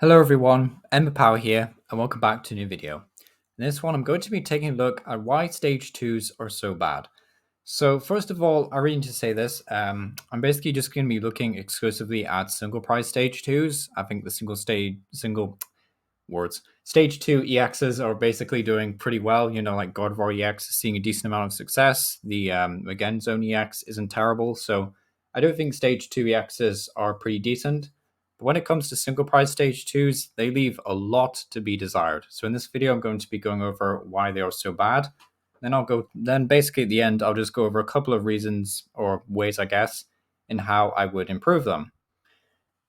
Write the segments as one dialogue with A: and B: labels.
A: Hello everyone, Emma Power here, and welcome back to a new video. In this one, I'm going to be taking a look at why stage 2s are so bad. So first of all, I really need to say this. I'm basically just going to be looking exclusively at single price stage 2s. I think the stage 2 EXs are basically doing pretty well. Like God of War EX is seeing a decent amount of success. The again, Zone EX isn't terrible. So I do think stage 2 EXs are pretty decent. But when it comes to single price stage 2s, they leave a lot to be desired. So in this video, I'm going to be going over why they are so bad. Then basically at the end, I'll just go over a couple of reasons or ways, I guess, in how I would improve them.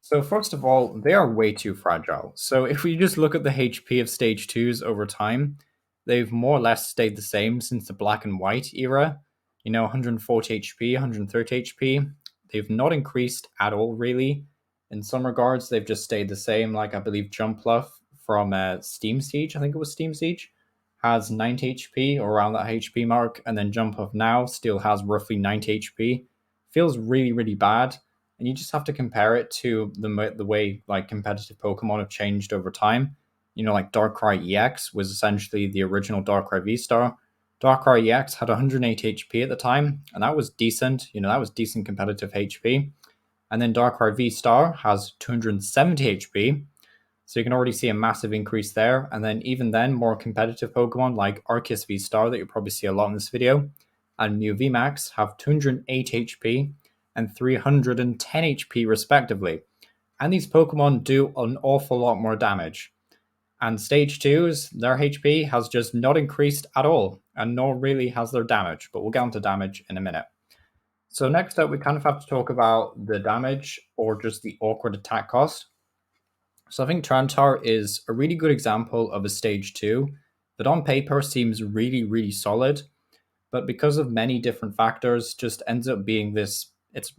A: So first of all, they are way too fragile. So if we just look at the HP of stage 2s over time, they've more or less stayed the same since the black and white era. 140 HP, 130 HP. They've not increased at all, really. In some regards, they've just stayed the same. Like I believe Jump Luff from Steam Siege, I think it was Steam Siege, has 90 HP or around that HP mark, and then Jump Luff now still has roughly 90 HP. Feels really, really bad, and you just have to compare it to the way like competitive Pokemon have changed over time. Like Darkrai EX was essentially the original Darkrai V-Star. Darkrai EX had 108 HP at the time, and that was decent. That was decent competitive HP. And then Darkrai V-Star has 270 HP, so you can already see a massive increase there. And then even then, more competitive Pokemon like Arceus V-Star that you'll probably see a lot in this video, and Mew VMAX have 208 HP and 310 HP respectively. And these Pokemon do an awful lot more damage. And stage 2s, their HP has just not increased at all, and nor really has their damage, but we'll get onto damage in a minute. So next up, we kind of have to talk about the damage or just the awkward attack cost. So I think Tyranitar is a really good example of a stage 2 that on paper seems really, really solid, but because of many different factors, just ends up being this. It's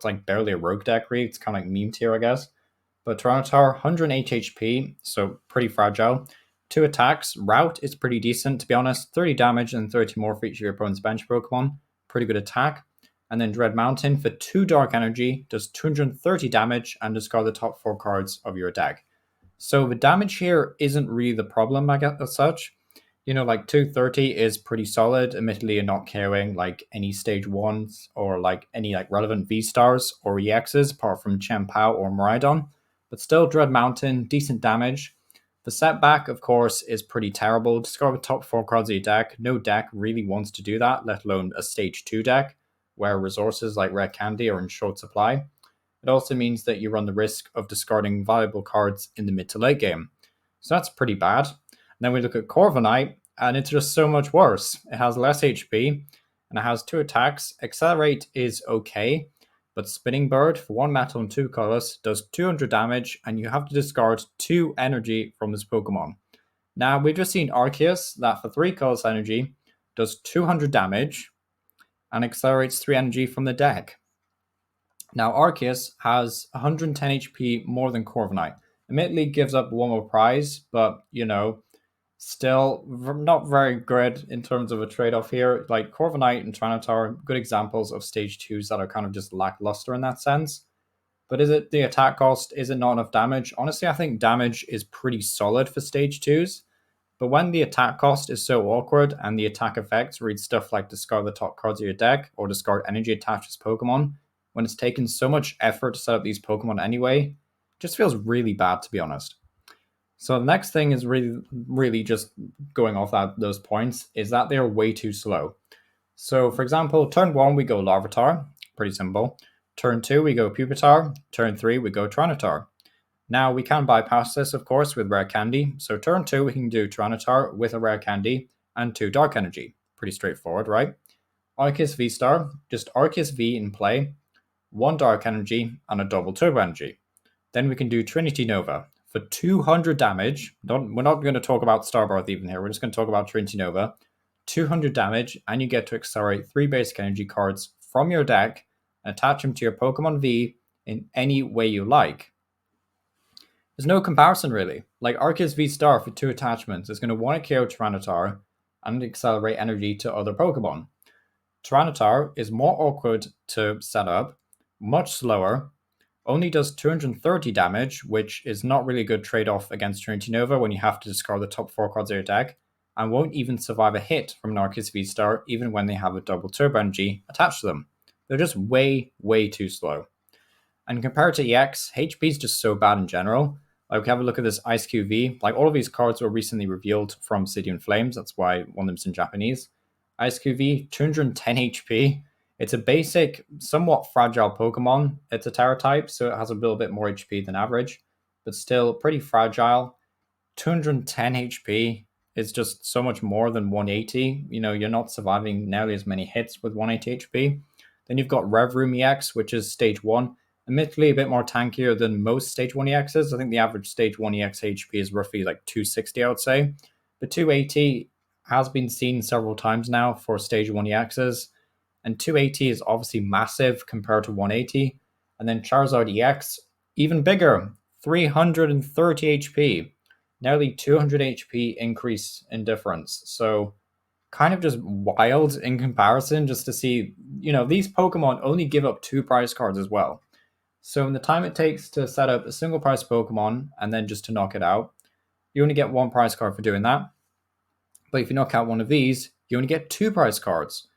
A: like barely a rogue deck, really. It's kind of like meme tier, I guess. But Tyranitar, 108 HP, so pretty fragile. 2 attacks. Route is pretty decent, to be honest. 30 damage and 30 more for each of your opponent's bench Pokemon. Pretty good attack. And then Dread Mountain for 2 Dark Energy does 230 damage and discard the top 4 cards of your deck. So the damage here isn't really the problem, I guess, as such. Like 230 is pretty solid. Admittedly, you're not carrying like any stage 1s or like any like relevant V-Stars or EXs apart from Chien-Pao or Miraidon. But still, Dread Mountain, decent damage. The setback, of course, is pretty terrible. Discard the top 4 cards of your deck. No deck really wants to do that, let alone a stage 2 deck, where resources like Rare Candy are in short supply. It also means that you run the risk of discarding valuable cards in the mid to late game. So that's pretty bad. And then we look at Corviknight, and it's just so much worse. It has less HP, and it has 2 attacks. Accelerate is okay, but Spinning Bird for 1 metal and 2 colors does 200 damage, and you have to discard 2 energy from this Pokemon. Now, we've just seen Arceus, that for 3 colors energy does 200 damage, and accelerates 3 energy from the deck. Now, Arceus has 110 HP more than Corviknight. Admittedly, gives up one more prize, but still not very good in terms of a trade-off here. Like Corviknight and Tyranitar, good examples of stage 2s that are kind of just lackluster in that sense. But is it the attack cost? Is it not enough damage? Honestly, I think damage is pretty solid for stage 2s. But when the attack cost is so awkward and the attack effects read stuff like discard the top cards of your deck or discard energy attached to Pokemon, when it's taken so much effort to set up these Pokemon anyway, it just feels really bad, to be honest. So the next thing is really just going off those points is that they are way too slow. So for example, turn 1 we go Larvitar, pretty simple. Turn 2 we go Pupitar. Turn 3 we go Tyranitar. Now we can bypass this, of course, with Rare Candy. So turn 2 we can do Tyranitar with a Rare Candy and 2 Dark Energy. Pretty straightforward, right? Arceus V-Star, just Arceus V in play, 1 Dark Energy and a double Turbo Energy. Then we can do Trinity Nova for 200 damage. We're not going to talk about Starbirth even here. We're just going to talk about Trinity Nova. 200 damage, and you get to accelerate 3 basic energy cards from your deck and attach them to your Pokemon V in any way you like. There's no comparison, really. Like Arceus V-Star for 2 attachments is going to want to KO Tyranitar and accelerate energy to other Pokemon. Tyranitar is more awkward to set up, much slower, only does 230 damage, which is not really a good trade off against Trinity Nova when you have to discard the top 4 cards of your deck, and won't even survive a hit from Narcus V Star even when they have a double turbo energy attached to them. They're just way, way too slow. And compared to EX, HP is just so bad in general. Like, we have a look at this Ice QV. Like, all of these cards were recently revealed from City and Flames. That's why one of them's in Japanese. Ice QV, 210 HP. It's a basic, somewhat fragile Pokemon. It's a Terra type, so it has a little bit more HP than average, but still pretty fragile. 210 HP is just so much more than 180. You know, you're not surviving nearly as many hits with 180 HP. Then you've got Rev Room EX, which is stage 1. Admittedly, a bit more tankier than most stage 1 EXs. I think the average stage 1 EX HP is roughly like 260, I would say. But 280 has been seen several times now for stage 1 EXs. And 280 is obviously massive compared to 180. And then Charizard EX, even bigger, 330 HP. Nearly 200 HP increase in difference. So kind of just wild in comparison just to see, you know, these Pokemon only give up 2 prize cards as well. So in the time it takes to set up a single prize Pokemon and then just to knock it out, you only get 1 prize card for doing that. But if you knock out one of these, you only get 2 prize cards.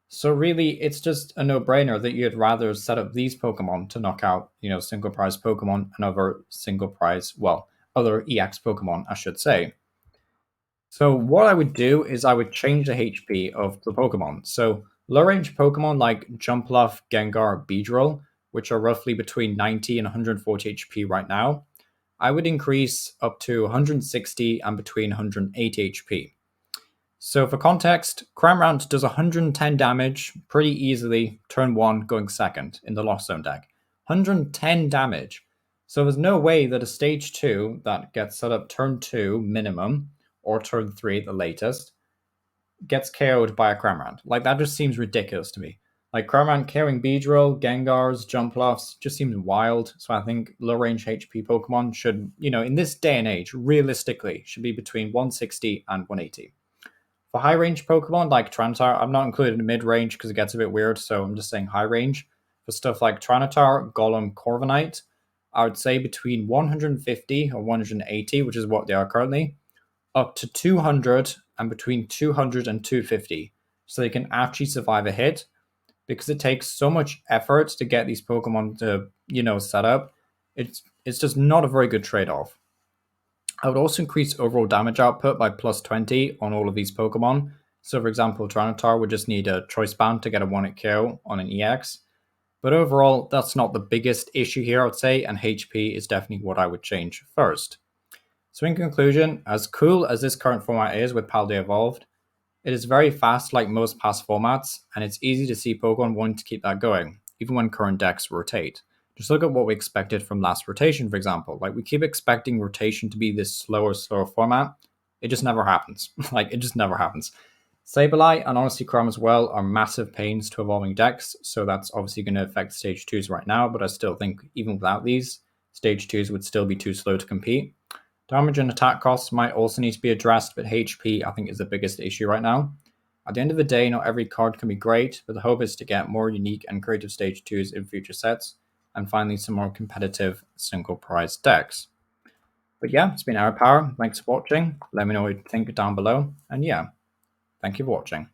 A: So really, it's just a no-brainer that you'd rather set up these Pokemon to knock out, you know, single prize Pokemon and other single prize, well, other EX Pokemon, I should say. So what I would do is I would change the HP of the Pokemon. So low range Pokemon like Jumpluff, Gengar, Beedrill, which are roughly between 90 and 140 HP right now, I would increase up to 160 and between 180 HP. So for context, Cramorant does 110 damage pretty easily, turn 1 going second in the Lost Zone deck. 110 damage. So there's no way that a stage 2 that gets set up turn 2 minimum, or turn 3 at the latest, gets KO'd by a Cramorant. Like, that just seems ridiculous to me. Like, Cramorant KOing Beedrill, Gengars, Jumpluffs just seems wild. So I think low range HP Pokemon should, you know, in this day and age, realistically, should be between 160 and 180. For high range Pokemon like Tyranitar, I'm not including mid range because it gets a bit weird, so I'm just saying high range. For stuff like Tyranitar, Golem, Corviknight, I would say between 150 or 180, which is what they are currently, up to 200 and between 200 and 250, so they can actually survive a hit, because it takes so much effort to get these Pokemon to, you know, set up. It's just not a very good trade-off. I would also increase overall damage output by plus 20 on all of these Pokemon. So for example, Tyranitar would just need a Choice Band to get a 1-hit KO on an EX. But overall, that's not the biggest issue here, I would say, and HP is definitely what I would change first. So in conclusion, as cool as this current format is with Paldea Evolved, it is very fast like most past formats, and it's easy to see Pokemon wanting to keep that going, even when current decks rotate. Just look at what we expected from last rotation, for example. Like, we keep expecting rotation to be this slower format. It just never happens. Like, it just never happens. Sableye and honestly Chrome as well are massive pains to evolving decks, so that's obviously going to affect stage 2s right now, but I still think even without these, stage 2s would still be too slow to compete. Damage and attack costs might also need to be addressed, but HP I think is the biggest issue right now. At the end of the day, not every card can be great, but the hope is to get more unique and creative stage 2s in future sets, and finally some more competitive single prize decks. But yeah, it's been Power. Thanks for watching. Let me know what you think down below. And yeah, thank you for watching.